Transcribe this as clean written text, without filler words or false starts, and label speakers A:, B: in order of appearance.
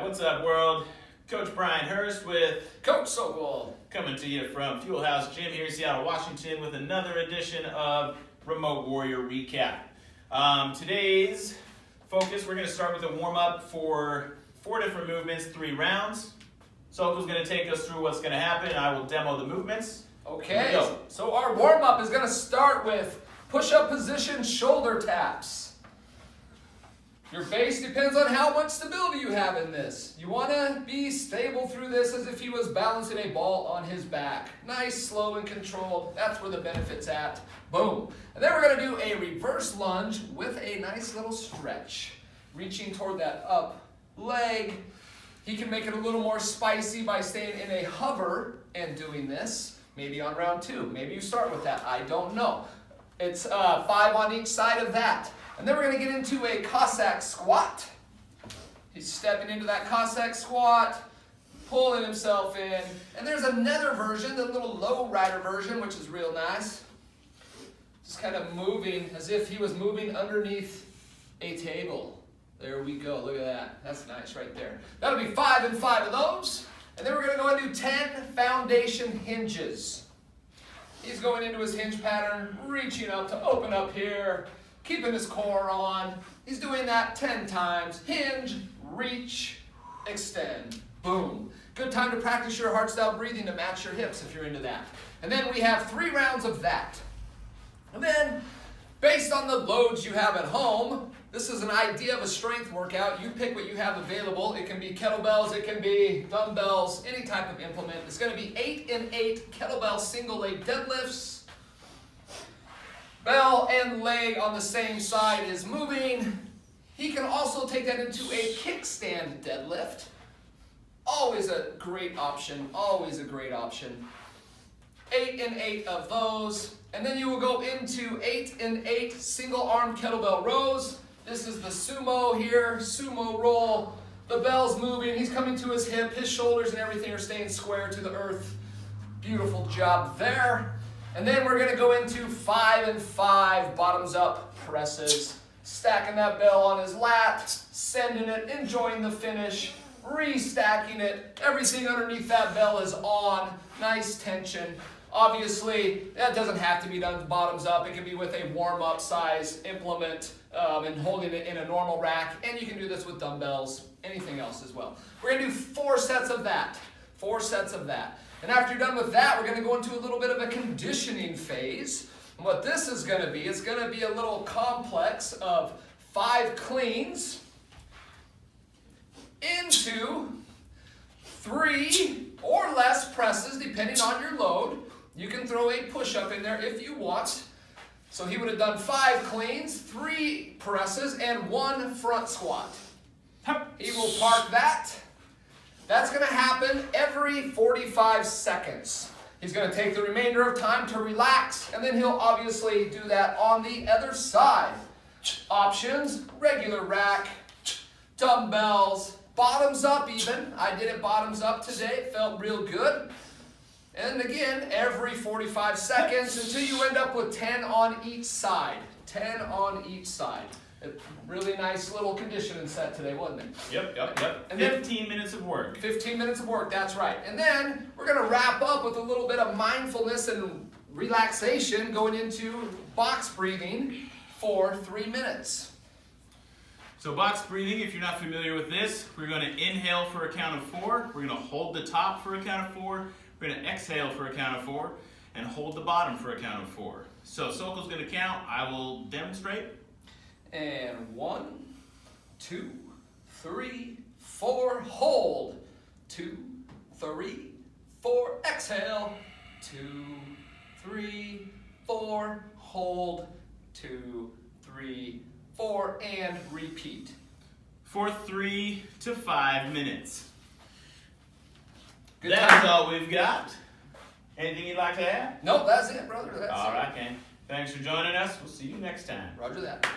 A: What's up, world? Coach Brian Hurst with
B: Coach Sokol.
A: coming to you from Fuel House Gym here in Seattle, Washington with another edition of Remote Warrior Recap. Today's focus, we're going to start with a warm-up for 4 different movements, 3 rounds. Sokol's going to take us through what's going to happen. I will demo the movements.
B: Okay, so our warm-up is going to start with push-up position shoulder taps. Your base depends on how much stability you have in this. You want to be stable through this as if he was balancing a ball on his back. Nice, slow, and controlled. That's where the benefit's at. Boom. And then we're going to do a reverse lunge with a nice little stretch. Reaching toward that up leg. He can make it a little more spicy by staying in a hover and doing this. Maybe on round 2. Maybe you start with that. I don't know. It's 5 on each side of that. And then we're going to get into a Cossack squat. He's stepping into that Cossack squat, pulling himself in. And there's another version, the little low rider version, which is real nice. Just kind of moving as if he was moving underneath a table. There we go. Look at that. That's nice right there. That'll be 5 and 5 of those. And then we're going to go into 10 foundation hinges. He's going into his hinge pattern, reaching up to open up here, keeping his core on. He's doing that 10 times. Hinge, reach, extend. Boom. Good time to practice your heart style breathing to match your hips if you're into that. And then we have 3 rounds of that. And then, based on the loads you have at home, this is an idea of a strength workout. You pick what you have available. It can be kettlebells, it can be dumbbells, any type of implement. It's going to be 8 and 8 kettlebell single leg deadlifts. Bell and leg on the same side is moving. He can also take that into a kickstand deadlift. Always a great option, always a great option. 8 and 8 of those. And then you will go into 8 and 8 single arm kettlebell rows. This is the sumo here, sumo roll. The bell's moving, he's coming to his hip, his shoulders and everything are staying square to the earth. Beautiful job there. And then we're going to go into 5 and 5 bottoms up presses. Stacking that bell on his lat, sending it, enjoying the finish, restacking it. Everything underneath that bell is on. Nice tension. Obviously, that doesn't have to be done bottoms up. It can be with a warm-up size implement and holding it in a normal rack. And you can do this with dumbbells, anything else as well. We're going to do 4 sets of that. 4 sets of that. And after you're done with that, we're going to go into a little bit of a conditioning phase. And what this is going to be, it's going to be a little complex of 5 cleans into 3 or less presses, depending on your load. You can throw a push-up in there if you want. So he would have done 5 cleans, 3 presses, and 1 front squat. He will park that. That's going to happen every 45 seconds. He's going to take the remainder of time to relax, and then he'll obviously do that on the other side. Options, regular rack, dumbbells, bottoms up even. I did it bottoms up today. It felt real good. And again, every 45 seconds until you end up with 10 on each side. 10 on each side. A really nice little conditioning set today, wasn't it?
A: Yep.
B: And
A: 15 minutes of work.
B: 15 minutes of work, that's right. And then we're going to wrap up with a little bit of mindfulness and relaxation going into box breathing for 3 minutes.
A: So box breathing, if you're not familiar with this, we're going to inhale for a count of 4. We're going to hold the top for a count of 4. We're going to exhale for a count of 4 and hold the bottom for a count of 4. So Sokol's going to count. I will demonstrate.
B: And 1, 2, 3, 4, hold. 2, 3, 4, exhale. 2, 3, 4, hold. 2, 3, 4, and repeat.
A: For 3 to 5 minutes.
B: Good
A: That's
B: time.
A: all we've got. Anything you'd like to add?
B: Nope, that's it, brother. That's
A: All
B: it.
A: right, Ken. Thanks for joining us. We'll see you next time.
B: Roger that.